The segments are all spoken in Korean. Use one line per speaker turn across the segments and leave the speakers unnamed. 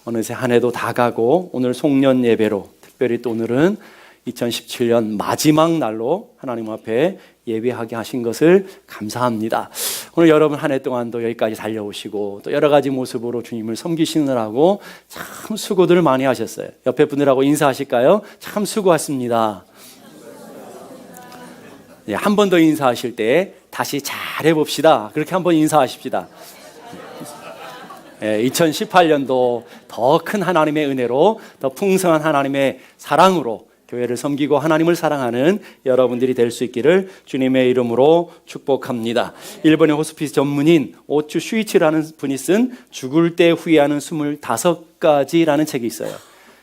어느새 한 해도 다 가고 오늘 송년 예배로 특별히 또 오늘은 2017년 마지막 날로 하나님 앞에 예배하게 하신 것을 감사합니다. 오늘 여러분 한 해 동안도 여기까지 달려오시고 또 여러 가지 모습으로 주님을 섬기시느라고 참 수고들을 많이 하셨어요. 옆에 분들하고 인사하실까요? 참 수고하십니다. 한 번 더 인사하실 때 다시 잘해봅시다. 그렇게 한번 인사하십시다. 2018년도 더 큰 하나님의 은혜로 더 풍성한 하나님의 사랑으로 교회를 섬기고 하나님을 사랑하는 여러분들이 될 수 있기를 주님의 이름으로 축복합니다. 일본의 호스피스 전문인 오츠 슈이치라는 분이 쓴 죽을 때 후회하는 25가지라는 책이 있어요.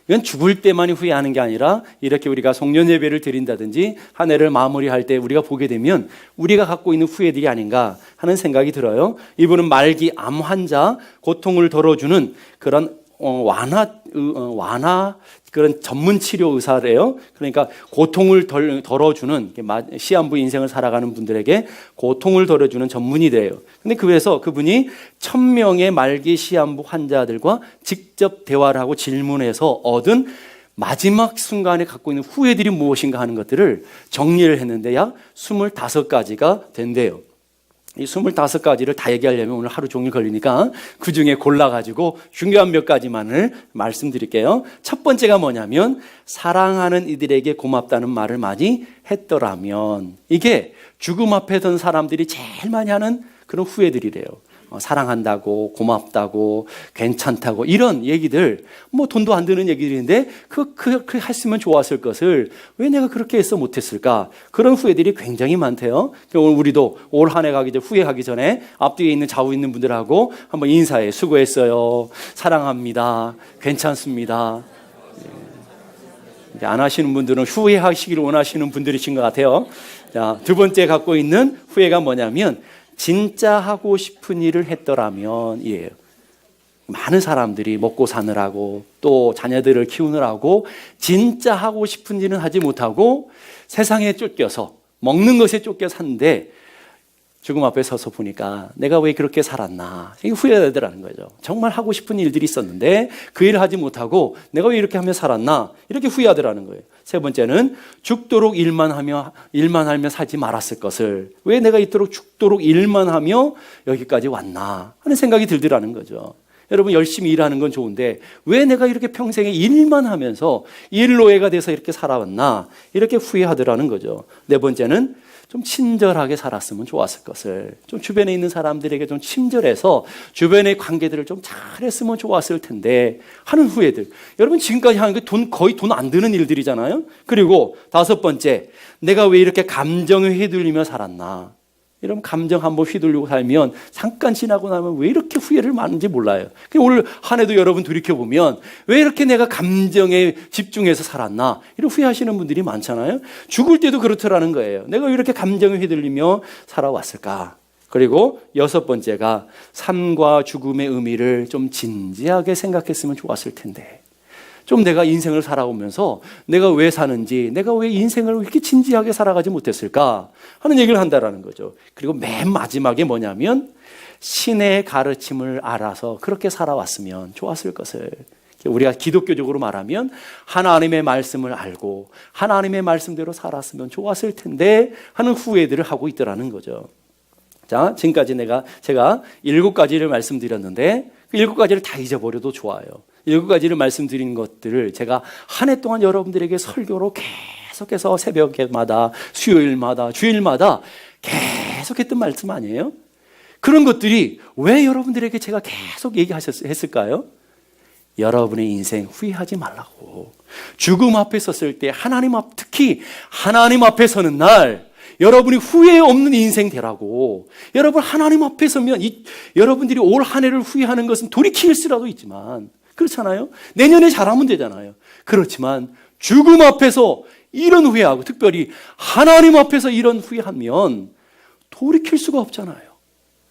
이건 죽을 때만이 후회하는 게 아니라 이렇게 우리가 송년 예배를 드린다든지 한 해를 마무리할 때 우리가 보게 되면 우리가 갖고 있는 후회들이 아닌가 하는 생각이 들어요. 이분은 말기 암 환자 고통을 덜어주는 그런 완화 그런 전문 치료 의사래요. 그러니까 고통을 덜어주는 시한부 인생을 살아가는 분들에게 고통을 덜어주는 전문이 돼요. 근데 그래서 그분이 1000명의 말기 시한부 환자들과 직접 대화를 하고 질문해서 얻은 마지막 순간에 갖고 있는 후회들이 무엇인가 하는 것들을 정리를 했는데 약 25가지가 된대요. 이 25가지를 다 얘기하려면 오늘 하루 종일 걸리니까 그 중에 골라가지고 중요한 몇 가지만을 말씀드릴게요. 첫 번째가 뭐냐면 사랑하는 이들에게 고맙다는 말을 많이 했더라면, 이게 죽음 앞에 선 사람들이 제일 많이 하는 그런 후회들이래요. 사랑한다고, 고맙다고, 괜찮다고, 이런 얘기들, 뭐 돈도 안 드는 얘기들인데 그렇게 했으면 좋았을 것을 왜 내가 그렇게 해서 못했을까? 그런 후회들이 굉장히 많대요. 오늘 우리도 올 한 해 가기 전에, 후회하기 전에 앞뒤에 있는 좌우 있는 분들하고 한번 인사해. 수고했어요. 사랑합니다. 괜찮습니다. 이제 안 하시는 분들은 후회하시기를 원하시는 분들이신 것 같아요. 자, 두 번째 갖고 있는 후회가 뭐냐면 진짜 하고 싶은 일을 했더라면 이에요. 많은 사람들이 먹고 사느라고 또 자녀들을 키우느라고 진짜 하고 싶은 일은 하지 못하고 세상에 쫓겨서 먹는 것에 쫓겨 사는데 죽음 앞에 서서 보니까 내가 왜 그렇게 살았나, 이게 후회되더라는 거죠. 정말 하고 싶은 일들이 있었는데 그 일을 하지 못하고 내가 왜 이렇게 하며 살았나, 이렇게 후회하더라는 거예요. 세 번째는 죽도록 일만 하며 살지 말았을 것을, 왜 내가 이토록 죽도록 일만 하며 여기까지 왔나 하는 생각이 들더라는 거죠. 여러분, 열심히 일하는 건 좋은데 왜 내가 이렇게 평생에 일만 하면서 일노예가 돼서 이렇게 살아왔나, 이렇게 후회하더라는 거죠. 네 번째는 좀 친절하게 살았으면 좋았을 것을, 좀 주변에 있는 사람들에게 좀 친절해서 주변의 관계들을 좀 잘했으면 좋았을 텐데 하는 후회들. 여러분, 지금까지 하는 게 거의 돈 안 드는 일들이잖아요. 그리고 다섯 번째, 내가 왜 이렇게 감정에 휘둘리며 살았나. 이런 감정 한번 휘둘리고 살면 잠깐 지나고 나면 왜 이렇게 후회를 많은지 몰라요. 오늘 한 해도 여러분 돌이켜보면 왜 이렇게 내가 감정에 집중해서 살았나, 이런 후회하시는 분들이 많잖아요. 죽을 때도 그렇더라는 거예요. 내가 왜 이렇게 감정에 휘둘리며 살아왔을까. 그리고 여섯 번째가 삶과 죽음의 의미를 좀 진지하게 생각했으면 좋았을 텐데, 좀 내가 인생을 살아오면서 내가 왜 사는지, 내가 왜 인생을 이렇게 진지하게 살아가지 못했을까 하는 얘기를 한다라는 거죠. 그리고 맨 마지막에 뭐냐면 신의 가르침을 알아서 그렇게 살아왔으면 좋았을 것을. 우리가 기독교적으로 말하면 하나님의 말씀을 알고 하나님의 말씀대로 살았으면 좋았을 텐데 하는 후회들을 하고 있더라는 거죠. 자, 지금까지 제가 7가지를 말씀드렸는데 그 7가지를 다 잊어버려도 좋아요. 7가지를 말씀드린 것들을 제가 한 해 동안 여러분들에게 설교로 계속해서 새벽마다, 수요일마다, 주일마다 계속했던 말씀 아니에요? 그런 것들이 왜 여러분들에게 제가 계속 얘기했을까요? 여러분의 인생 후회하지 말라고. 죽음 앞에 섰을 때 특히 하나님 앞에 서는 날 여러분이 후회 없는 인생 되라고. 여러분, 하나님 앞에 서면 여러분들이 올 한 해를 후회하는 것은 돌이킬 수라도 있지만, 그렇잖아요. 내년에 잘하면 되잖아요. 그렇지만 죽음 앞에서 이런 후회하고, 특별히 하나님 앞에서 이런 후회하면 돌이킬 수가 없잖아요.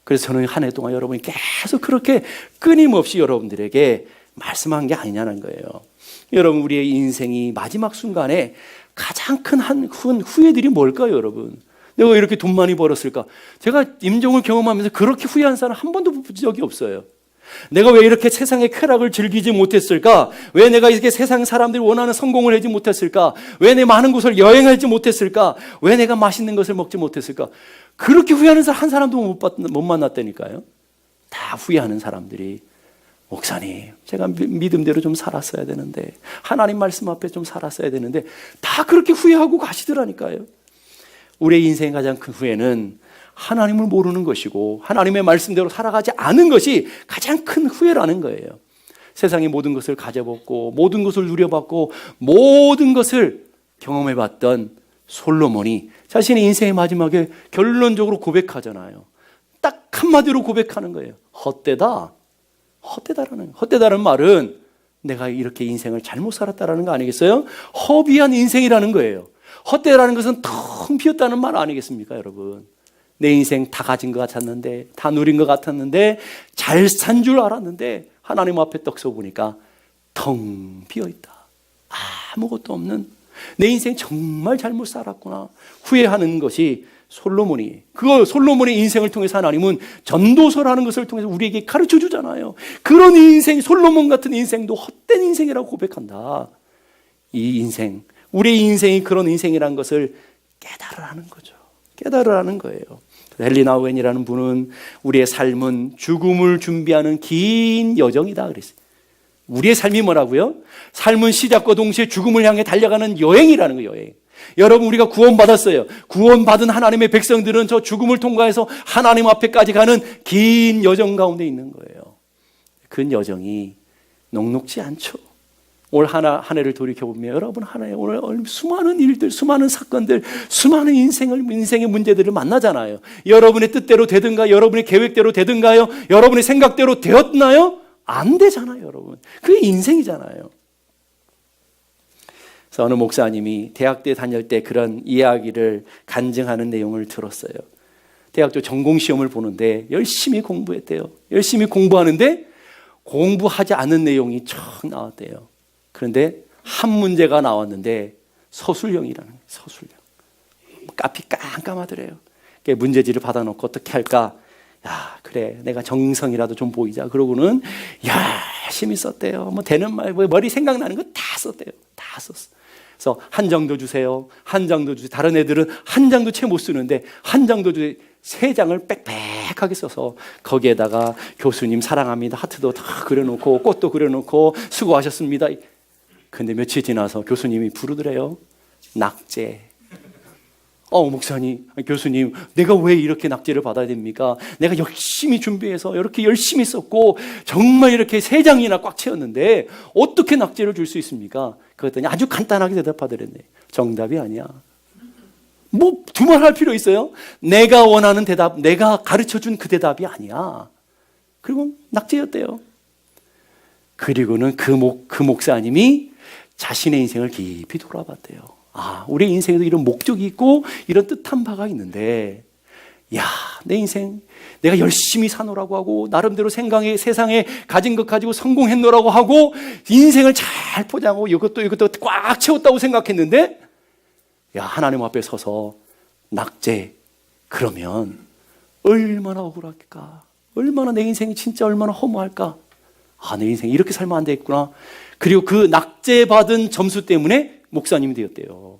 그래서 저는 한 해 동안 여러분이 계속 그렇게 끊임없이 여러분들에게 말씀한 게 아니냐는 거예요. 여러분, 우리의 인생이 마지막 순간에 가장 큰 후회들이 뭘까요, 여러분? 내가 이렇게 돈 많이 벌었을까? 제가 임종을 경험하면서 그렇게 후회한 사람 한 번도 본 적이 없어요. 내가 왜 이렇게 세상의 쾌락을 즐기지 못했을까? 왜 내가 이렇게 세상 사람들이 원하는 성공을 하지 못했을까? 왜 내 많은 곳을 여행하지 못했을까? 왜 내가 맛있는 것을 먹지 못했을까? 그렇게 후회하는 사람 한 사람도 못 만났다니까요. 다 후회하는 사람들이, 목사님, 제가 믿음대로 좀 살았어야 되는데, 하나님 말씀 앞에 좀 살았어야 되는데, 다 그렇게 후회하고 가시더라니까요. 우리의 인생의 가장 큰 후회는 하나님을 모르는 것이고 하나님의 말씀대로 살아가지 않은 것이 가장 큰 후회라는 거예요. 세상의 모든 것을 가져봤고 모든 것을 누려봤고 모든 것을 경험해봤던 솔로몬이 자신의 인생의 마지막에 결론적으로 고백하잖아요. 딱 한마디로 고백하는 거예요. 헛되다. 헛되다라는 말은 내가 이렇게 인생을 잘못 살았다라는 거 아니겠어요? 허비한 인생이라는 거예요. 헛되다라는 것은 텅 비었다는 말 아니겠습니까, 여러분? 내 인생 다 가진 것 같았는데, 다 누린 것 같았는데, 잘 산 줄 알았는데 하나님 앞에 떡 쏘보니까 텅 비어있다. 아무것도 없는, 내 인생 정말 잘못 살았구나 후회하는 것이 솔로몬이, 솔로몬의 인생을 통해서 하나님은 전도서라는 것을 통해서 우리에게 가르쳐 주잖아요. 그런 인생, 솔로몬 같은 인생도 헛된 인생이라고 고백한다. 이 인생, 우리의 인생이 그런 인생이라는 것을 깨달으라는 거죠. 깨달으라는 거예요. 헨리 나우엔이라는 분은 우리의 삶은 죽음을 준비하는 긴 여정이다 그랬어요. 우리의 삶이 뭐라고요? 삶은 시작과 동시에 죽음을 향해 달려가는 여행이라는 거예요. 여행. 여러분, 우리가 구원받았어요. 구원받은 하나님의 백성들은 저 죽음을 통과해서 하나님 앞에까지 가는 긴 여정 가운데 있는 거예요. 그 여정이 녹록지 않죠. 올 한 해를 돌이켜보면 여러분, 한 해 오늘 수많은 일들, 수많은 사건들, 수많은 인생의 문제들을 만나잖아요. 여러분의 뜻대로 되든가, 여러분의 계획대로 되든가요? 여러분의 생각대로 되었나요? 안 되잖아요, 여러분. 그게 인생이잖아요. 그래서 어느 목사님이 대학 때 다닐 때 그런 이야기를 간증하는 내용을 들었어요. 대학교 전공시험을 보는데 열심히 공부했대요. 열심히 공부하는데 공부하지 않은 내용이 쭉 나왔대요. 그런데 한 문제가 나왔는데 서술형이라는 거예요. 서술형. 앞이 깜깜하더래요. 문제지를 받아놓고 어떻게 할까? 야, 그래, 내가 정성이라도 좀 보이자. 그러고는 열심히 썼대요. 뭐 되는 말, 머리 생각나는 거 다 썼대요. 다 썼어. 그래서 한 장도 주세요. 한 장도 주세요. 다른 애들은 한 장도 채 못 쓰는데 한 장도 주세요. 3장을 빽빽하게 써서 거기에다가 교수님 사랑합니다 하트도 다 그려놓고 꽃도 그려놓고 수고하셨습니다. 근데 며칠 지나서 교수님이 부르더래요. 낙제. 목사님, 교수님, 내가 왜 이렇게 낙제를 받아야 됩니까? 내가 열심히 준비해서 이렇게 열심히 썼고 정말 이렇게 3장이나 꽉 채웠는데 어떻게 낙제를 줄 수 있습니까? 그랬더니 아주 간단하게 대답하더랬네. 정답이 아니야. 뭐 두말할 필요 있어요? 내가 원하는 대답, 내가 가르쳐준 그 대답이 아니야. 그리고 낙제였대요. 그리고는 그 목사님이 자신의 인생을 깊이 돌아봤대요. 우리 인생에도 이런 목적이 있고 이런 뜻한 바가 있는데, 내 인생 내가 열심히 사노라고 하고 나름대로 세상에 가진 것 가지고 성공했노라고 하고 인생을 잘 포장하고 이것도 꽉 채웠다고 생각했는데, 하나님 앞에 서서 낙제, 그러면 얼마나 억울할까? 얼마나 내 인생이 진짜 얼마나 허무할까? 내 인생이 이렇게 살면 안 되겠구나. 그리고 그 낙제받은 점수 때문에 목사님이 되었대요.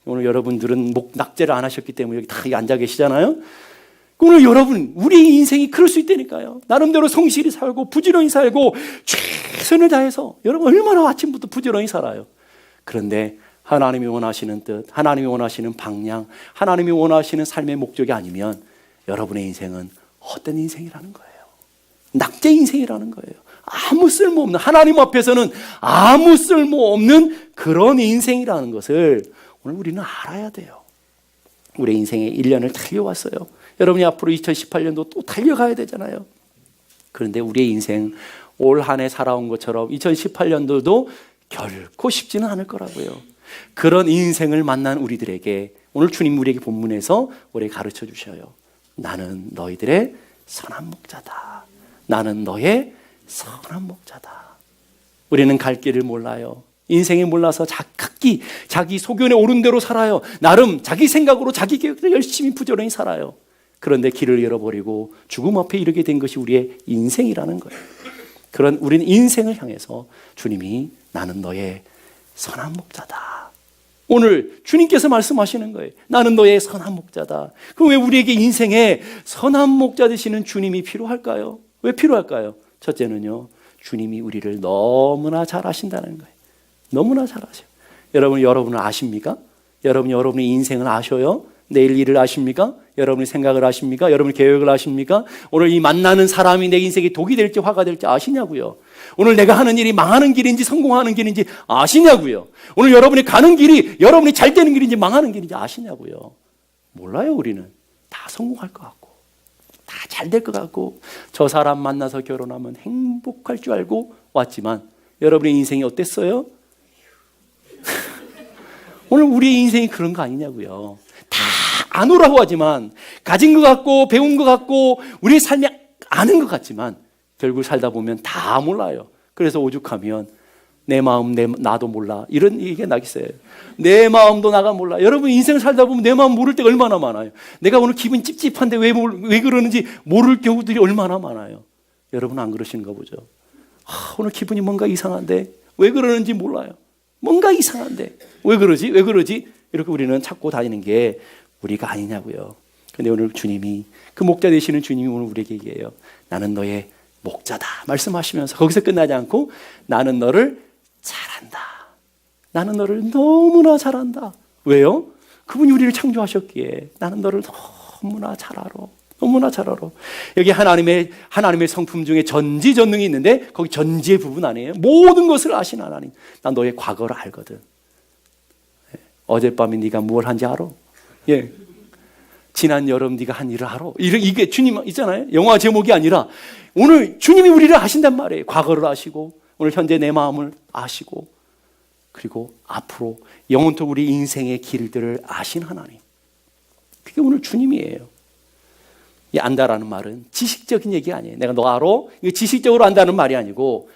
오늘 여러분들은 낙제를 안 하셨기 때문에 여기 다 앉아 계시잖아요. 오늘 여러분, 우리 인생이 그럴 수 있다니까요. 나름대로 성실히 살고 부지런히 살고 최선을 다해서 여러분 얼마나 아침부터 부지런히 살아요. 그런데 하나님이 원하시는 뜻, 하나님이 원하시는 방향, 하나님이 원하시는 삶의 목적이 아니면 여러분의 인생은 헛된 인생이라는 거예요. 낙제 인생이라는 거예요. 아무 쓸모없는, 하나님 앞에서는 아무 쓸모없는 그런 인생이라는 것을 오늘 우리는 알아야 돼요. 우리 인생의 1년을 달려왔어요. 여러분이 앞으로 2018년도 또 달려가야 되잖아요. 그런데 우리의 인생 올 한 해 살아온 것처럼 2018년도도 결코 쉽지는 않을 거라고요. 그런 인생을 만난 우리들에게 오늘 주님 우리에게 본문에서 우리에게 가르쳐 주셔요. 나는 너희들의 선한 목자다. 나는 너의 선한 목자다. 우리는 갈 길을 몰라요. 인생이 몰라서 자기 소견에 오른 대로 살아요. 나름 자기 생각으로 자기 계획대로 열심히 부지런히 살아요. 그런데 길을 잃어버리고 죽음 앞에 이르게 된 것이 우리의 인생이라는 거예요. 그런 우리는 인생을 향해서 주님이 나는 너의 선한 목자다. 오늘 주님께서 말씀하시는 거예요. 나는 너의 선한 목자다. 그럼 왜 우리에게 인생에 선한 목자 되시는 주님이 필요할까요? 왜 필요할까요? 첫째는요, 주님이 우리를 너무나 잘 아신다는 거예요. 너무나 잘 아셔요. 여러분을 아십니까? 여러분의 인생을 아셔요? 내일 일을 아십니까? 여러분의 생각을 아십니까? 여러분의 계획을 아십니까? 오늘 이 만나는 사람이 내 인생에 독이 될지 화가 될지 아시냐고요? 오늘 내가 하는 일이 망하는 길인지 성공하는 길인지 아시냐고요? 오늘 여러분이 가는 길이 여러분이 잘 되는 길인지 망하는 길인지 아시냐고요? 몰라요. 우리는 다 성공할 것 같고 다 잘 될 것 같고 저 사람 만나서 결혼하면 행복할 줄 알고 왔지만 여러분의 인생이 어땠어요? 오늘 우리의 인생이 그런 거 아니냐고요. 다 안 오라고 하지만 가진 것 같고 배운 것 같고 우리의 삶이 아는 것 같지만 결국 살다 보면 다 몰라요. 그래서 오죽하면 내 마음 나도 몰라 이런 얘기가 나겠어요. 내 마음도 나가 몰라. 여러분 인생을 살다 보면 내 마음 모를 때가 얼마나 많아요. 내가 오늘 기분 찝찝한데 왜 그러는지 모를 경우들이 얼마나 많아요. 여러분 안 그러시는가 보죠. 오늘 기분이 뭔가 이상한데 왜 그러는지 몰라요. 뭔가 이상한데 왜 그러지? 이렇게 우리는 찾고 다니는 게 우리가 아니냐고요. 그런데 오늘 주님이 그 목자 되시는 주님이 오늘 우리에게 얘기해요. 나는 너의 목자다 말씀하시면서 거기서 끝나지 않고 나는 너를 잘한다. 나는 너를 너무나 잘한다. 왜요? 그분이 우리를 창조하셨기에 나는 너를 너무나 잘 알아. 너무나 잘 알아. 여기 하나님의 성품 중에 전지전능이 있는데 거기 전지의 부분 아니에요. 모든 것을 아신 하나님. 난 너의 과거를 알거든. 어젯밤에 네가 뭘 한지 알아? 예. 지난 여름 네가 한 일을 알아? 이게 주님 있잖아요. 영화 제목이 아니라 오늘 주님이 우리를 아신단 말이에요. 과거를 아시고 오늘 현재 내 마음을 아시고 그리고 앞으로 영원토록 우리 인생의 길들을 아신 하나님. 그게 오늘 주님이에요. 이 안다라는 말은 지식적인 얘기 아니에요. 내가 너 알아? 이거 지식적으로 안다는 말이 아니고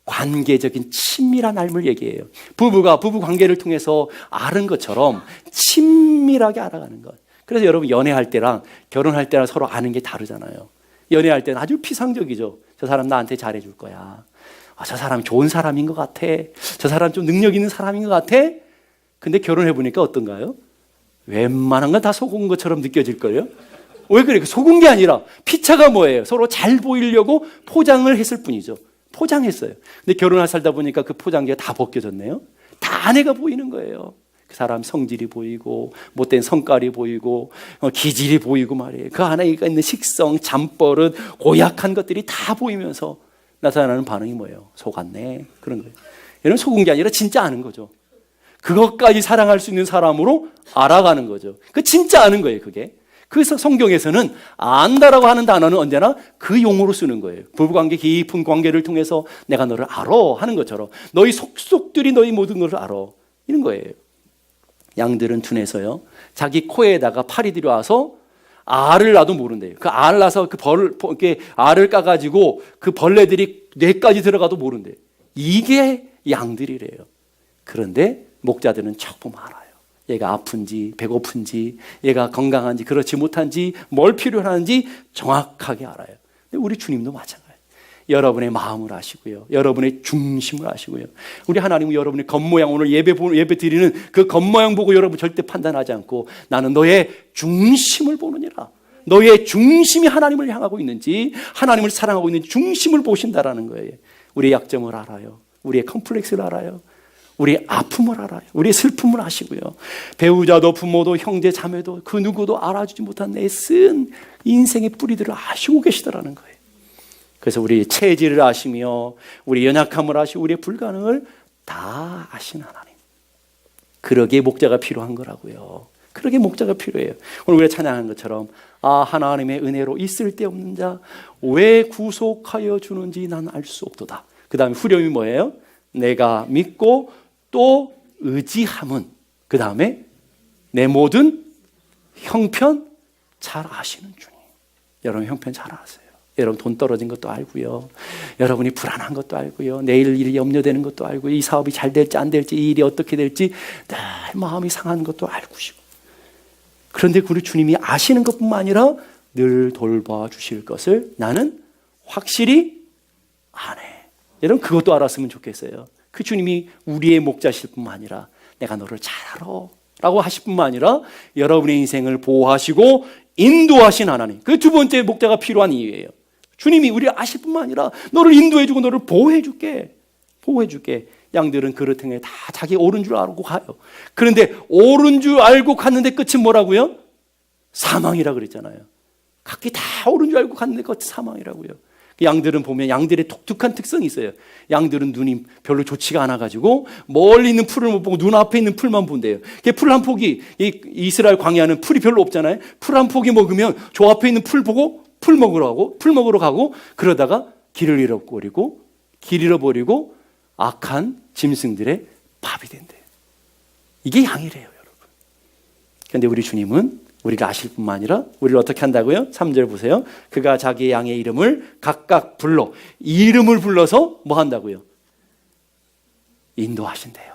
관계적인 친밀한 알을 얘기해요. 부부가 부부 관계를 통해서 아는 것처럼 친밀하게 알아가는 것. 그래서 여러분 연애할 때랑 결혼할 때랑 서로 아는 게 다르잖아요. 연애할 때는 아주 피상적이죠. 저 사람 나한테 잘해줄 거야. 저 사람 좋은 사람인 것 같아. 저 사람 좀 능력 있는 사람인 것 같아. 근데 결혼해보니까 어떤가요? 웬만한 건 다 속은 것처럼 느껴질걸요? 왜 그래? 속은 게 아니라 피차가 뭐예요? 서로 잘 보이려고 포장을 했을 뿐이죠. 포장했어요. 근데 결혼을 살다 보니까 그 포장지가 다 벗겨졌네요. 다 아내가 보이는 거예요. 그 사람 성질이 보이고 못된 성깔이 보이고 기질이 보이고 말이에요. 그 안에 있는 식성, 잠버릇, 고약한 것들이 다 보이면서 나타나는 반응이 뭐예요? 속았네. 그런 거예요. 얘는 속은 게 아니라 진짜 아는 거죠. 그것까지 사랑할 수 있는 사람으로 알아가는 거죠. 그 진짜 아는 거예요, 그게. 그래서 성경에서는 안다라고 하는 단어는 언제나 그 용어로 쓰는 거예요. 부부관계 깊은 관계를 통해서 내가 너를 알아 하는 것처럼 너희 속속들이 너희 모든 것을 알아 이런 거예요. 양들은 둔에서요 자기 코에다가 파리들이 와서 알을 놔도 모른대요. 그 알 나서 이렇게 알을 까가지고 그 벌레들이 뇌까지 들어가도 모른대요. 이게 양들이래요. 그런데 목자들은 척 보면 알아요. 얘가 아픈지 배고픈지 얘가 건강한지 그렇지 못한지 뭘 필요한지 정확하게 알아요. 근데 우리 주님도 마찬가지예요. 여러분의 마음을 아시고요. 여러분의 중심을 아시고요. 우리 하나님은 여러분의 겉모양 오늘 예배 드리는 그 겉모양 보고 여러분 절대 판단하지 않고 나는 너의 중심을 보느니라. 너의 중심이 하나님을 향하고 있는지 하나님을 사랑하고 있는지 중심을 보신다라는 거예요. 우리의 약점을 알아요. 우리의 컴플렉스를 알아요. 우리의 아픔을 알아요. 우리의 슬픔을 아시고요. 배우자도 부모도 형제 자매도 그 누구도 알아주지 못한 내 쓴 인생의 뿌리들을 아시고 계시더라는 거예요. 그래서 우리의 체질을 아시며 우리 연약함을 아시고 우리의 불가능을 다 아신 하나님. 그러기에 목자가 필요한 거라고요. 그러기에 목자가 필요해요. 오늘 우리가 찬양한 것처럼 하나님의 은혜로 있을 데 없는 자 왜 구속하여 주는지 난 알 수 없도다. 그 다음에 후렴이 뭐예요? 내가 믿고 또 의지함은 그 다음에 내 모든 형편 잘 아시는 주님. 여러분 형편 잘 아세요. 여러분 돈 떨어진 것도 알고요. 여러분이 불안한 것도 알고요. 내일 일이 염려되는 것도 알고 이 사업이 잘 될지 안 될지 이 일이 어떻게 될지 늘 마음이 상한 것도 알고시고. 그런데 우리 주님이 아시는 것뿐만 아니라 늘 돌봐주실 것을 나는 확실히 아네. 여러분 그것도 알았으면 좋겠어요. 그 주님이 우리의 목자실 뿐만 아니라 내가 너를 잘 알아 라고 하실 뿐만 아니라 여러분의 인생을 보호하시고 인도하신 하나님. 그 두 번째 목자가 필요한 이유예요. 주님이 우리를 아실 뿐만 아니라 너를 인도해주고 너를 보호해줄게. 양들은 그릇 행에 다 자기 옳은 줄 알고 가요. 그런데 옳은 줄 알고 갔는데 끝은 뭐라고요? 사망이라 그랬잖아요. 각기 다 옳은 줄 알고 갔는데 끝은 사망이라고요. 양들은 보면 양들의 독특한 특성이 있어요. 양들은 눈이 별로 좋지가 않아가지고 멀리 있는 풀을 못 보고 눈앞에 있는 풀만 본대요. 풀 한 포기, 이스라엘 광야는 풀이 별로 없잖아요. 풀 한 포기 먹으면 저 앞에 있는 풀 보고 풀 먹으러 가고 그러다가 길을 잃어버리고 악한 짐승들의 밥이 된대요. 이게 양이래요, 여러분. 그런데 우리 주님은 우리를 아실 뿐만 아니라 우리를 어떻게 한다고요? 3절 보세요. 그가 자기의 양의 이름을 각각 이름을 불러서 뭐 한다고요? 인도하신대요.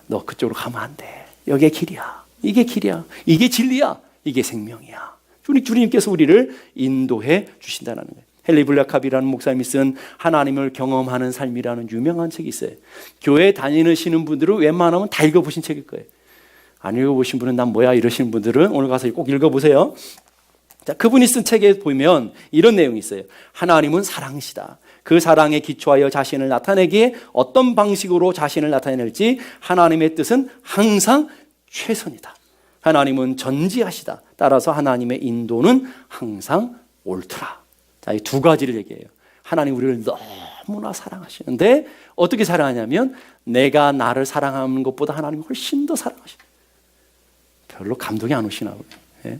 너 그쪽으로 가면 안 돼. 여기에 길이야. 이게 길이야. 이게 진리야. 이게 생명이야. 주님께서 우리를 인도해 주신다는 거예요. 헨리 블랙캅이라는 목사님이 쓴 하나님을 경험하는 삶이라는 유명한 책이 있어요. 교회 다니시는 분들은 웬만하면 다 읽어보신 책일 거예요. 안 읽어보신 분은 난 뭐야 이러시는 분들은 오늘 가서 꼭 읽어보세요. 자, 그분이 쓴 책에 보면 이런 내용이 있어요. 하나님은 사랑이시다. 그 사랑에 기초하여 자신을 나타내기에 어떤 방식으로 자신을 나타낼지 하나님의 뜻은 항상 최선이다. 하나님은 전지하시다. 따라서 하나님의 인도는 항상 옳더라. 자, 이 두 가지를 얘기해요. 하나님 우리를 너무나 사랑하시는데 어떻게 사랑하냐면 내가 나를 사랑하는 것보다 하나님이 훨씬 더 사랑하시다. 별로 감동이 안 오시나 보네요. 예?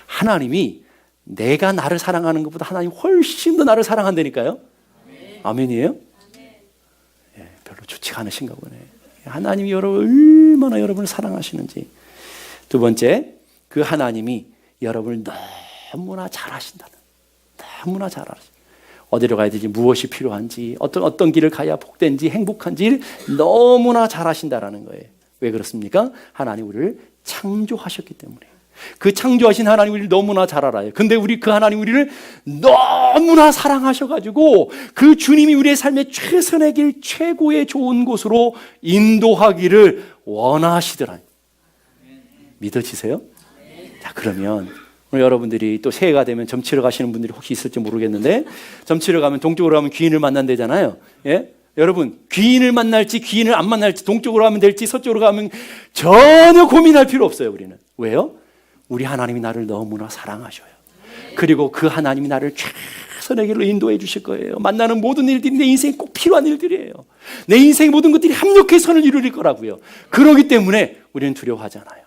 하나님이 내가 나를 사랑하는 것보다 하나님 훨씬 더 나를 사랑한다니까요. 아멘이에요? 예, 별로 좋지가 않으신가 보네. 하나님이 얼마나 여러분을 사랑하시는지. 두 번째, 그 하나님이 여러분을 너무나 잘하신다는. 너무나 잘 알아요. 어디로 가야 되지, 무엇이 필요한지, 어떤 길을 가야 복된지, 행복한지 너무나 잘 아신다라는 거예요. 왜 그렇습니까? 하나님 우리를 창조하셨기 때문에. 그 창조하신 하나님 우리를 너무나 잘 알아요. 근데 그 하나님 우리를 너무나 사랑하셔가지고 그 주님이 우리의 삶의 최선의 길, 최고의 좋은 곳으로 인도하기를 원하시더라. 믿어지세요? 자, 그러면 오늘 여러분들이 또 새해가 되면 점치러 가시는 분들이 혹시 있을지 모르겠는데 점치러 가면 동쪽으로 가면 귀인을 만난대잖아요. 예? 여러분 귀인을 만날지 귀인을 안 만날지 동쪽으로 가면 될지 서쪽으로 가면 전혀 고민할 필요 없어요. 우리는. 왜요? 우리 하나님이 나를 너무나 사랑하셔요. 그리고 그 하나님이 나를 최선의 길로 인도해 주실 거예요. 만나는 모든 일들이 내 인생에 꼭 필요한 일들이에요. 내 인생의 모든 것들이 합력해 선을 이룰 거라고요. 그렇기 때문에 우리는 두려워하잖아요.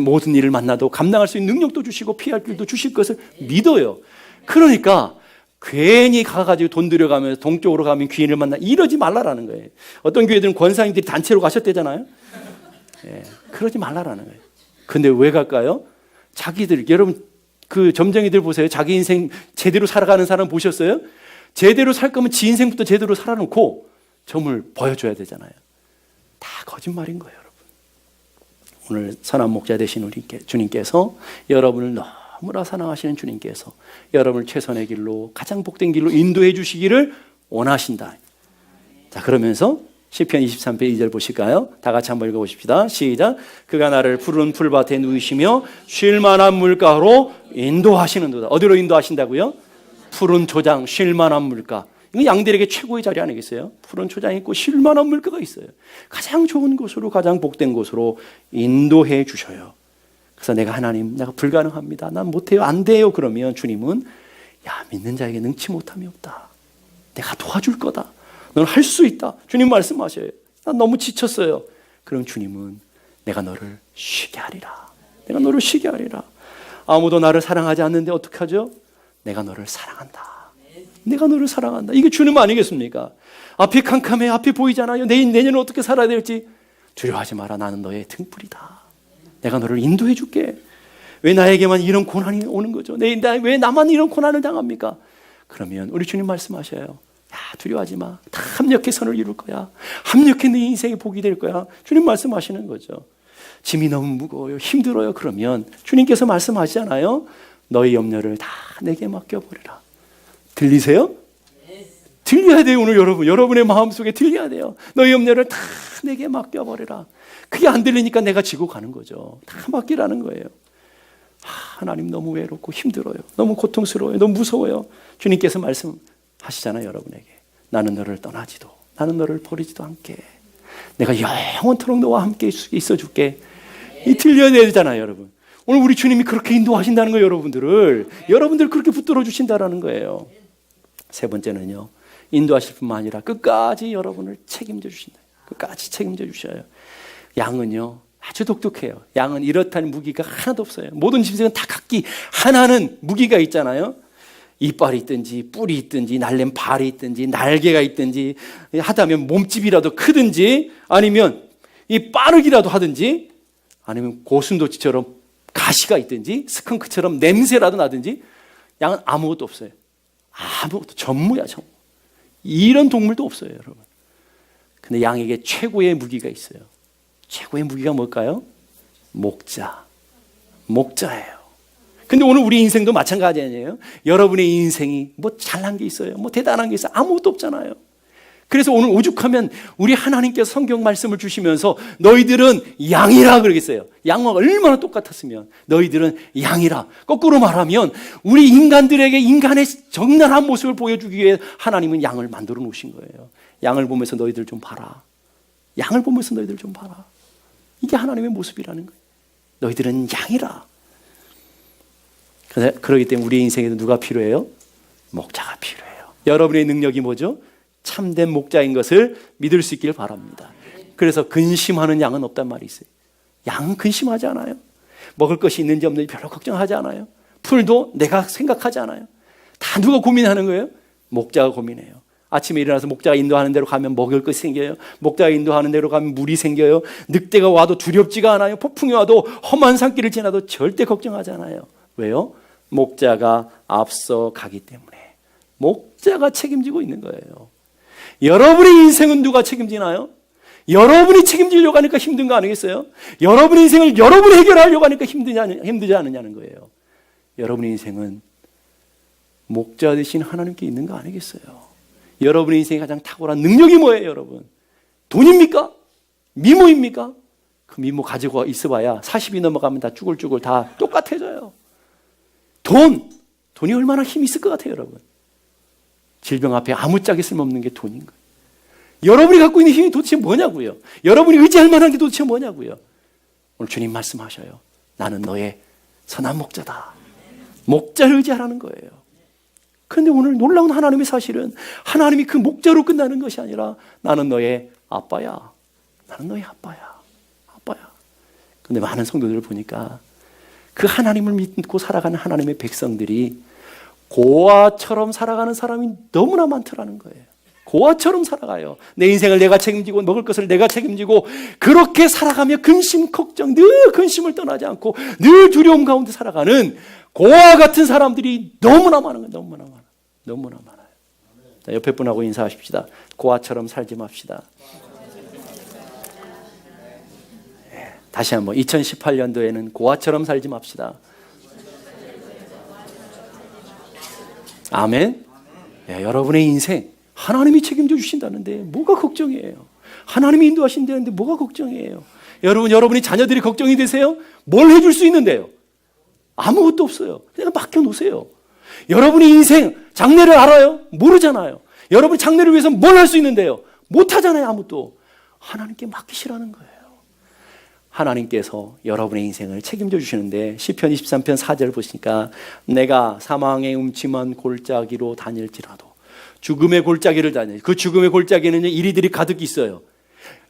모든 일을 만나도 감당할 수 있는 능력도 주시고 피할 길도 주실 것을 믿어요. 그러니까 괜히 가가지고 돈 들여가면서 동쪽으로 가면 귀인을 만나 이러지 말라라는 거예요. 어떤 교회들은 권사님들이 단체로 가셨대잖아요. 예, 그러지 말라라는 거예요. 근데 왜 갈까요? 자기들, 여러분 그 점쟁이들 보세요. 자기 인생 제대로 살아가는 사람 보셨어요? 제대로 살 거면 지 인생부터 제대로 살아놓고 점을 보여줘야 되잖아요. 다 거짓말인 거예요. 오늘 선한 목자 되신 우리 주님께서 여러분을 너무나 사랑하시는 주님께서 여러분을 최선의 길로 가장 복된 길로 인도해 주시기를 원하신다. 자, 그러면서 시편 23편 2절 보실까요? 다 같이 한번 읽어보십시다. 시작. 그가 나를 푸른 풀밭에 누이시며 쉴 만한 물가로 인도하시는도다. 어디로 인도하신다고요? 푸른 초장, 쉴 만한 물가. 이건 양들에게 최고의 자리 아니겠어요? 푸른 초장이 있고 쉴 만한 물가가 있어요. 가장 좋은 곳으로, 가장 복된 곳으로 인도해 주셔요. 그래서 내가 하나님, 내가 불가능합니다. 난 못해요. 안 돼요. 그러면 주님은 야, 믿는 자에게 능치 못함이 없다. 내가 도와줄 거다. 너는 할 수 있다. 주님 말씀하셔요. 난 너무 지쳤어요. 그럼 주님은 내가 너를 쉬게 하리라. 내가 너를 쉬게 하리라. 아무도 나를 사랑하지 않는데 어떡하죠? 내가 너를 사랑한다. 내가 너를 사랑한다. 이게 주님 아니겠습니까? 앞이 캄캄해. 앞이 보이잖아요. 내년은 어떻게 살아야 될지. 두려워하지 마라. 나는 너의 등불이다. 내가 너를 인도해 줄게. 왜 나에게만 이런 고난이 오는 거죠? 왜 나만 이런 고난을 당합니까? 그러면 우리 주님 말씀하셔요. 야, 두려워하지 마. 다 합력해 선을 이룰 거야. 합력해 네 인생이 복이 될 거야. 주님 말씀하시는 거죠. 짐이 너무 무거워요. 힘들어요. 그러면 주님께서 말씀하시잖아요. 너희 염려를 다 내게 맡겨버리라. 들리세요? 들려야 돼요. 오늘 여러분의 마음속에 들려야 돼요. 너희 염려를 다 내게 맡겨버려라. 그게 안 들리니까 내가 지고 가는 거죠. 다 맡기라는 거예요. 하나님 너무 외롭고 힘들어요. 너무 고통스러워요. 너무 무서워요. 주님께서 말씀하시잖아요. 여러분에게. 나는 너를 떠나지도, 나는 너를 버리지도 않게. 내가 영원토록 너와 함께 있어줄게. 이 들려야 되잖아요. 여러분. 오늘 우리 주님이 그렇게 인도하신다는 거예요. 여러분들 그렇게 붙들어 주신다는 거예요. 세 번째는요, 인도하실 뿐만 아니라 끝까지 여러분을 책임져 주신다. 끝까지 책임져 주셔요. 양은요 아주 독특해요. 양은 이렇다는 무기가 하나도 없어요. 모든 짐승은 다 각기 하나는 무기가 있잖아요. 이빨이 있든지 뿔이 있든지 날랜 발이 있든지 날개가 있든지 하다면 몸집이라도 크든지 아니면 이 빠르기라도 하든지 아니면 고슴도치처럼 가시가 있든지 스컹크처럼 냄새라도 나든지 양은 아무것도 없어요. 아무것도 전무야 전무. 이런 동물도 없어요 여러분. 근데 양에게 최고의 무기가 있어요. 최고의 무기가 뭘까요? 목자예요. 근데 오늘 우리 인생도 마찬가지 아니에요? 여러분의 인생이 뭐 잘난 게 있어요? 뭐 대단한 게 있어요? 아무것도 없잖아요. 그래서 오늘 오죽하면 우리 하나님께서 성경 말씀을 주시면서 너희들은 양이라 그러겠어요. 양과 얼마나 똑같았으면 너희들은 양이라. 거꾸로 말하면 우리 인간들에게 인간의 적나라한 모습을 보여주기 위해 하나님은 양을 만들어 놓으신 거예요. 양을 보면서 너희들 좀 봐라. 양을 보면서 너희들 좀 봐라. 이게 하나님의 모습이라는 거예요. 너희들은 양이라. 그렇기 때문에 우리 인생에도 누가 필요해요? 목자가 필요해요. 여러분의 능력이 뭐죠? 참된 목자인 것을 믿을 수 있길 바랍니다. 그래서 근심하는 양은 없단 말이 있어요. 양은 근심하지 않아요. 먹을 것이 있는지 없는지 별로 걱정하지 않아요. 풀도 내가 생각하지 않아요. 다 누가 고민하는 거예요? 목자가 고민해요. 아침에 일어나서 목자가 인도하는 대로 가면 먹을 것이 생겨요. 목자가 인도하는 대로 가면 물이 생겨요. 늑대가 와도 두렵지가 않아요. 폭풍이 와도 험한 산길을 지나도 절대 걱정하지 않아요. 왜요? 목자가 앞서 가기 때문에. 목자가 책임지고 있는 거예요. 여러분의 인생은 누가 책임지나요? 여러분이 책임지려고 하니까 힘든 거 아니겠어요? 여러분의 인생을 여러분이 해결하려고 하니까 힘들지 않느냐는 거예요. 여러분의 인생은 목자 되신 하나님께 있는 거 아니겠어요? 여러분의 인생에 가장 탁월한 능력이 뭐예요, 여러분? 돈입니까? 미모입니까? 그 미모 가지고 있어봐야 40이 넘어가면 다 쭈글쭈글 다 똑같아져요. 돈이 얼마나 힘이 있을 것 같아요, 여러분? 질병 앞에 아무짝에 쓸모없는 게 돈인 거예요. 여러분이 갖고 있는 힘이 도대체 뭐냐고요? 여러분이 의지할 만한 게 도대체 뭐냐고요? 오늘 주님 말씀하셔요. 나는 너의 선한 목자다. 목자를 의지하라는 거예요. 그런데 오늘 놀라운 하나님의 사실은 하나님이 그 목자로 끝나는 것이 아니라 나는 너의 아빠야. 나는 너의 아빠야. 그런데 많은 성도들을 보니까 그 하나님을 믿고 살아가는 하나님의 백성들이 고아처럼 살아가는 사람이 너무나 많더라는 거예요. 고아처럼 살아가요. 내 인생을 내가 책임지고 먹을 것을 내가 책임지고 그렇게 살아가며 근심, 걱정, 늘 근심을 떠나지 않고 늘 두려움 가운데 살아가는 고아 같은 사람들이 너무나 많은 거예요. 너무나 많아요. 자, 옆에 분하고 인사하십시다. 고아처럼 살지 맙시다. 다시 한번 2018년도에는 고아처럼 살지 맙시다. 아멘. 여러분의 인생 하나님이 책임져 주신다는데 뭐가 걱정이에요? 하나님이 인도하신다는데 뭐가 걱정이에요? 여러분이 자녀들이 걱정이 되세요? 뭘 해줄 수 있는데요? 아무것도 없어요. 그냥 맡겨놓으세요. 여러분의 인생 장래를 알아요? 모르잖아요. 여러분 장래를 위해서 뭘 할 수 있는데요? 못하잖아요. 아무것도. 하나님께 맡기시라는 거예요. 하나님께서 여러분의 인생을 책임져 주시는데 시편 23편 4절 보시니까 내가 사망의 음침한 골짜기로 다닐지라도 죽음의 골짜기를 다녀요. 그 죽음의 골짜기에는 이리들이 가득 있어요.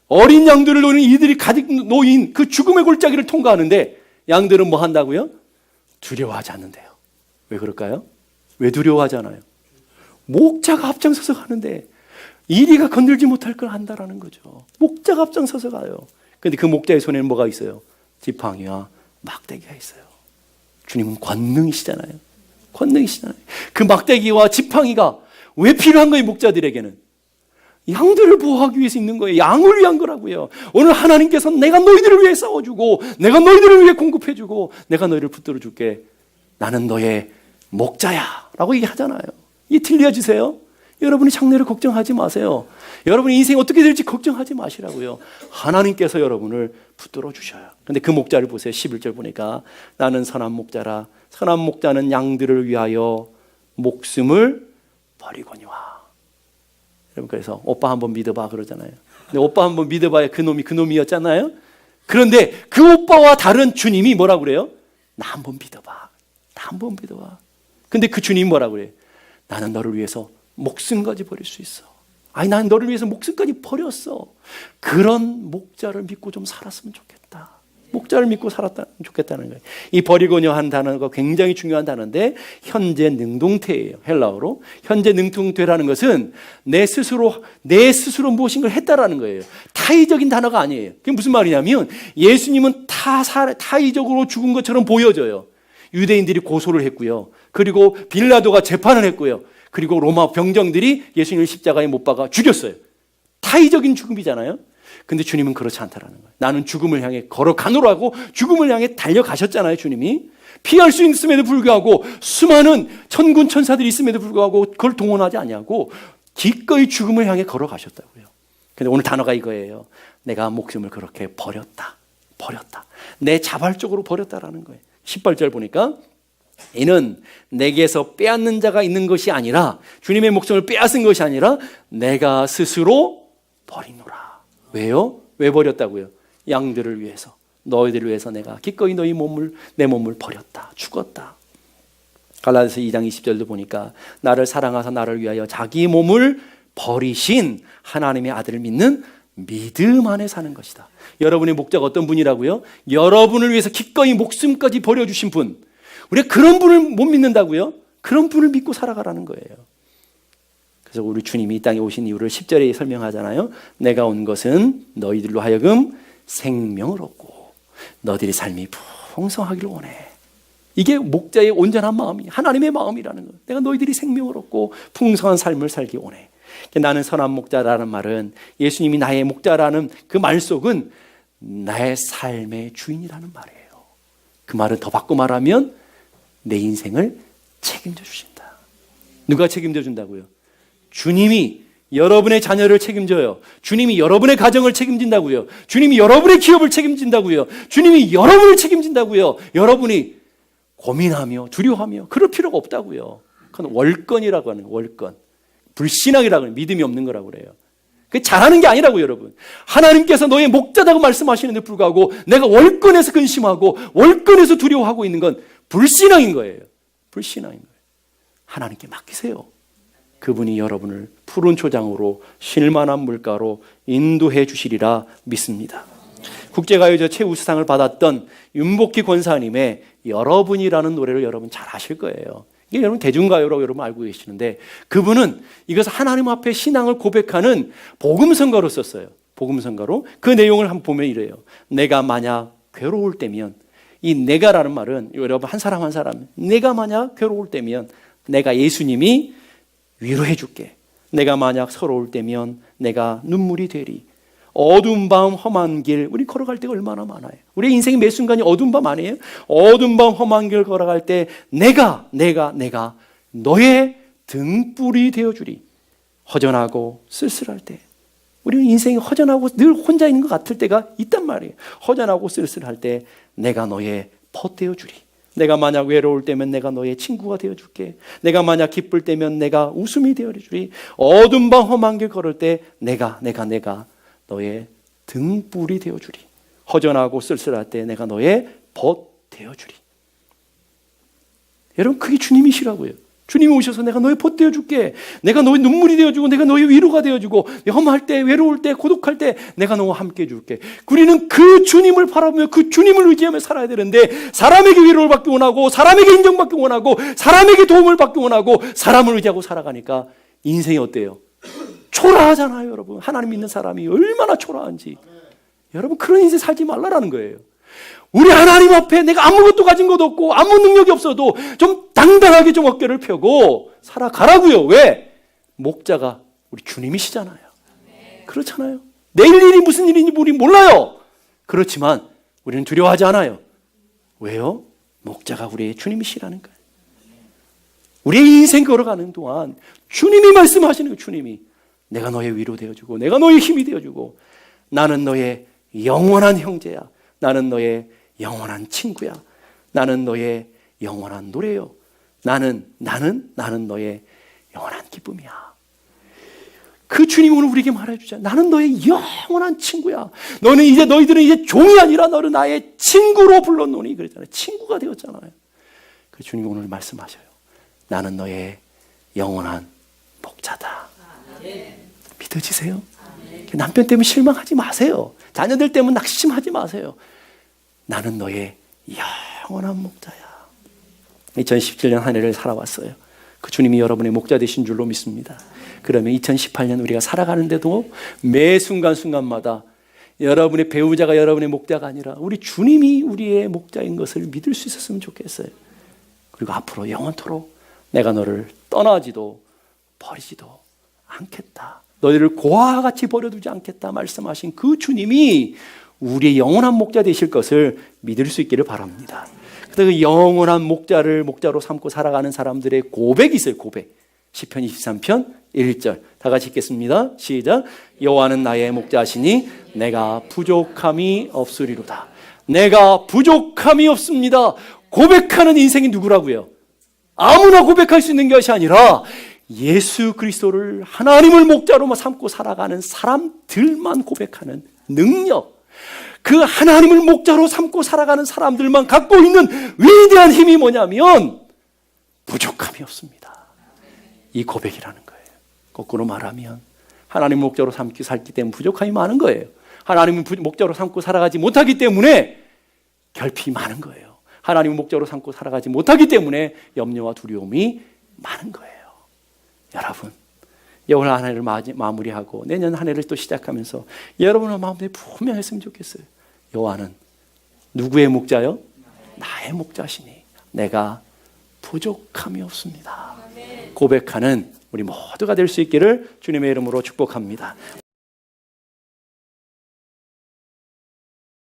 어린 양들을 놓는 이들이 가득 놓인 그 죽음의 골짜기를 통과하는데 양들은 뭐 한다고요? 두려워하지 않는데요. 왜 그럴까요? 왜 두려워하지 않아요? 목자가 앞장서서 가는데 이리가 건들지 못할 걸 한다라는 거죠. 목자가 앞장서서 가요. 그런데 그 목자의 손에는 뭐가 있어요? 지팡이와 막대기가 있어요. 주님은 권능이시잖아요. 그 막대기와 지팡이가 왜 필요한 거예요? 목자들에게는 양들을 보호하기 위해서 있는 거예요. 양을 위한 거라고요. 오늘 하나님께서 내가 너희들을 위해 싸워주고 내가 너희들을 위해 공급해주고 내가 너희를 붙들어줄게. 나는 너의 목자야 라고 얘기하잖아요. 이게 들려주세요? 여러분의 장래를 걱정하지 마세요. 여러분의 인생이 어떻게 될지 걱정하지 마시라고요. 하나님께서 여러분을 붙들어 주셔요. 근데 그 목자를 보세요. 11절 보니까 나는 선한 목자라. 선한 목자는 양들을 위하여 목숨을 버리거니와. 여러분 그래서 오빠 한번 믿어봐 그러잖아요. 근데 오빠 한번 믿어봐야 그 놈이었잖아요. 그런데 그 오빠와 다른 주님이 뭐라고 그래요? 나 한번 믿어봐. 나 한번 믿어봐. 근데 그 주님이 뭐라고 그래요? 나는 너를 위해서 목숨까지 버릴 수 있어. 아니 나는 너를 위해서 목숨까지 버렸어. 그런 목자를 믿고 좀 살았으면 좋겠다. 목자를 믿고 살았다면 좋겠다는 거예요. 이 버리고녀 한 단어가 굉장히 중요한 단어인데 현재 능동태예요. 헬라어로. 현재 능동태라는 것은 내 스스로 무엇인가를 했다라는 거예요. 타의적인 단어가 아니에요. 그게 무슨 말이냐면 예수님은 타의적으로 죽은 것처럼 보여져요. 유대인들이 고소를 했고요. 그리고 빌라도가 재판을 했고요. 그리고 로마 병정들이 예수님을 십자가에 못 박아 죽였어요. 타의적인 죽음이잖아요. 근데 주님은 그렇지 않다라는 거예요. 나는 죽음을 향해 걸어가노라고 죽음을 향해 달려가셨잖아요. 주님이 피할 수 있음에도 불구하고 수많은 천군 천사들이 있음에도 불구하고 그걸 동원하지 아니하고 기꺼이 죽음을 향해 걸어가셨다고요. 근데 오늘 단어가 이거예요. 내가 목숨을 그렇게 버렸다. 내 자발적으로 버렸다라는 거예요. 18절 보니까 이는 내게서 빼앗는 자가 있는 것이 아니라 주님의 목숨을 빼앗은 것이 아니라 내가 스스로 버리노라. 왜요? 왜 버렸다고요? 양들을 위해서, 너희들을 위해서 내가 기꺼이 내 몸을 버렸다. 죽었다. 갈라디아서 2장 20절도 보니까 나를 사랑하사 나를 위하여 자기 몸을 버리신 하나님의 아들을 믿는 믿음 안에 사는 것이다. 여러분의 목자가 어떤 분이라고요? 여러분을 위해서 기꺼이 목숨까지 버려주신 분. 우리가 그런 분을 못 믿는다고요? 그런 분을 믿고 살아가라는 거예요. 그래서 우리 주님이 이 땅에 오신 이유를 10절에 설명하잖아요. 내가 온 것은 너희들로 하여금 생명을 얻고 너희들의 삶이 풍성하기를 원해. 이게 목자의 온전한 마음이 하나님의 마음이라는 거예요. 내가 너희들이 생명을 얻고 풍성한 삶을 살기 원해. 나는 선한 목자라는 말은 예수님이 나의 목자라는 그 말 속은 나의 삶의 주인이라는 말이에요. 그 말은 더 바꿔 말하면 내 인생을 책임져 주신다. 누가 책임져 준다고요? 주님이 여러분의 자녀를 책임져요. 주님이 여러분의 가정을 책임진다고요. 주님이 여러분의 기업을 책임진다고요. 주님이 여러분을 책임진다고요. 여러분이 고민하며 두려워하며 그럴 필요가 없다고요. 그건 월권이라고 하는 거예요. 월권. 불신앙이라고 해요. 믿음이 없는 거라고 그래요. 그게 잘하는 게 아니라고 여러분. 하나님께서 너의 목자다고 말씀하시는데 불구하고 내가 월권에서 근심하고 월권에서 두려워하고 있는 건 불신앙인 거예요. 불신앙인 거예요. 하나님께 맡기세요. 그분이 여러분을 푸른 초장으로 쉴만한 물가로 인도해 주시리라 믿습니다. 국제가요제 최우수상을 받았던 윤복희 권사님의 여러분이라는 노래를 여러분 잘 아실 거예요. 이게 여러분 대중가요라고 여러분 알고 계시는데 그분은 이것을 하나님 앞에 신앙을 고백하는 복음성가로 썼어요. 복음성가로. 그 내용을 한번 보면 이래요. 내가 만약 괴로울 때면, 이 내가라는 말은 여러분 한 사람 내가 만약 괴로울 때면 내가 예수님이 위로해 줄게. 내가 만약 서러울 때면 내가 눈물이 되리. 어두운 밤 험한 길, 우리 걸어갈 때가 얼마나 많아요. 우리 인생의 매 순간이 어두운 밤 아니에요? 어두운 밤 험한 길 걸어갈 때 내가 너의 등불이 되어주리. 허전하고 쓸쓸할 때, 우리는 인생이 허전하고 늘 혼자 있는 것 같을 때가 있단 말이에요. 허전하고 쓸쓸할 때 내가 너의 벗 되어주리. 내가 만약 외로울 때면 내가 너의 친구가 되어줄게. 내가 만약 기쁠 때면 내가 웃음이 되어주리. 어두운 밤 험한 길 걸을 때 내가 너의 등불이 되어주리. 허전하고 쓸쓸할 때 내가 너의 벗 되어주리. 여러분 그게 주님이시라고요. 주님이 오셔서 내가 너의 벗 되어줄게. 내가 너의 눈물이 되어주고 내가 너의 위로가 되어주고 험할 때 외로울 때 고독할 때 내가 너와 함께 해줄게. 우리는 그 주님을 바라보며 그 주님을 의지하며 살아야 되는데 사람에게 위로를 받기 원하고 사람에게 인정받기 원하고 사람에게 도움을 받기 원하고 사람을 의지하고 살아가니까 인생이 어때요? 초라하잖아요. 여러분 하나님 믿는 사람이 얼마나 초라한지. 여러분 그런 인생 살지 말라라는 거예요. 우리 하나님 앞에 내가 아무것도 가진 것도 없고 아무 능력이 없어도 좀 당당하게 좀 어깨를 펴고 살아가라고요. 왜? 목자가 우리 주님이시잖아요. 그렇잖아요. 내일 일이 무슨 일인지 우리 몰라요. 그렇지만 우리는 두려워하지 않아요. 왜요? 목자가 우리의 주님이시라는 거예요. 우리의 인생 걸어가는 동안 주님이 말씀하시는 거예요. 주님이 내가 너의 위로 되어주고 내가 너의 힘이 되어주고 나는 너의 영원한 형제야. 나는 너의 영원한 친구야. 나는 너의 영원한 노래요. 나는 너의 영원한 기쁨이야. 그 주님이 오늘 우리에게 말해주자. 나는 너의 영원한 친구야. 너희들은 이제 종이 아니라 너를 나의 친구로 불렀노니 그랬잖아요. 친구가 되었잖아요. 그 주님이 오늘 말씀하셔요. 나는 너의 영원한 목자다. 믿어지세요? 남편 때문에 실망하지 마세요. 자녀들 때문에 낙심하지 마세요. 나는 너의 영원한 목자야. 2017년 한 해를 살아왔어요. 그 주님이 여러분의 목자 되신 줄로 믿습니다. 그러면 2018년 우리가 살아가는데도 매 순간순간마다 여러분의 배우자가 여러분의 목자가 아니라 우리 주님이 우리의 목자인 것을 믿을 수 있었으면 좋겠어요. 그리고 앞으로 영원토록 내가 너를 떠나지도 버리지도 않겠다. 너희를 고아와 같이 버려두지 않겠다 말씀하신 그 주님이 우리의 영원한 목자 되실 것을 믿을 수 있기를 바랍니다. 그 영원한 목자를 목자로 삼고 살아가는 사람들의 고백이 있어요. 고백. 시편 23편 1절 다 같이 읽겠습니다. 시작. 여호와는 나의 목자시니 내가 부족함이 없으리로다. 내가 부족함이 없습니다. 고백하는 인생이 누구라고요? 아무나 고백할 수 있는 것이 아니라 예수 그리스도를 하나님을 목자로 삼고 살아가는 사람들만 고백하는 능력. 그 하나님을 목자로 삼고 살아가는 사람들만 갖고 있는 위대한 힘이 뭐냐면 부족함이 없습니다. 이 고백이라는 거예요. 거꾸로 말하면 하나님 목자로 삼기 살기 때문에 부족함이 많은 거예요. 하나님을 목자로 삼고 살아가지 못하기 때문에 결핍이 많은 거예요. 하나님을 목자로 삼고 살아가지 못하기 때문에 염려와 두려움이 많은 거예요. 여러분, 올 한 해를 마무리하고 내년 한 해를 또 시작하면서 여러분의 마음에 분명했으면 좋겠어요. 여호와는 누구의 목자요? 나의 목자시니 내가 부족함이 없습니다. 고백하는 우리 모두가 될 수 있기를 주님의 이름으로 축복합니다.